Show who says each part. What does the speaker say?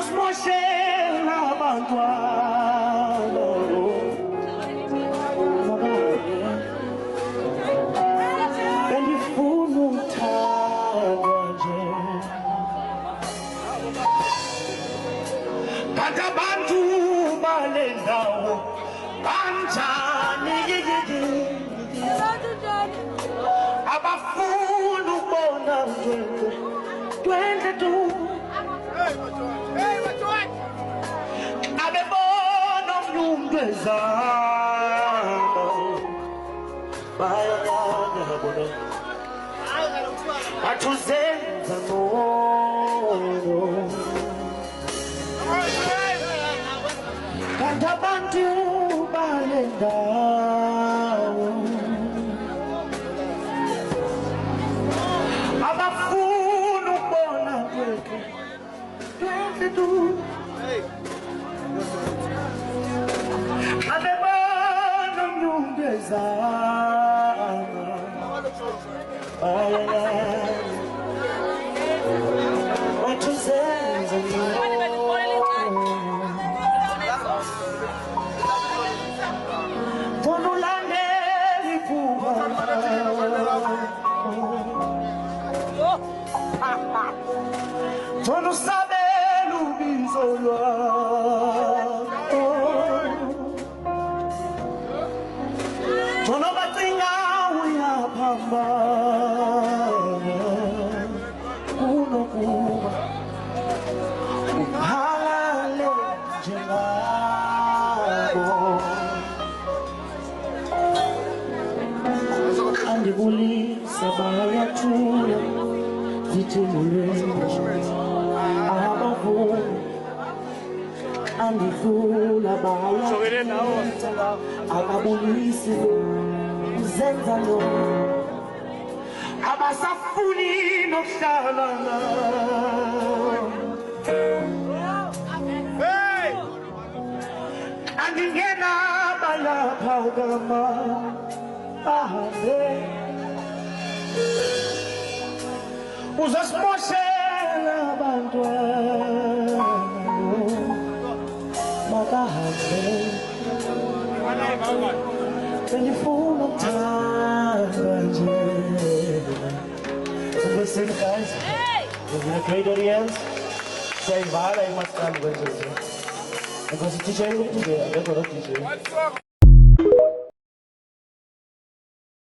Speaker 1: uzosimoshela abantwana bengifuna ukuthandwa nje kanti abantu bale ndawo kanjani abafuna ukubona twende tu abebona umntu ezama bayanyanya bona bathuzenza ngono kanti abantu bale ndawo abafuna ukubona kwethu twende tu abebona umntu ezama bathuzenza funa ulandela iphupha funa usabela ubizo lwakho funa bacinga uyaphambana kunokuba uphakale njengabo andibulisa bayathula zithembulweni abavumi andidlula bayathetha akabulisi uzenza lo abasafuni nokuhlala andingena balapha ukama ahambe uzosimoshela abantwana makahambe bengifuna ukuthandwa nje. So listen guys, we've been a great audience. Saying bala imaskani kwenye. Because teacher is today, I got a teacher.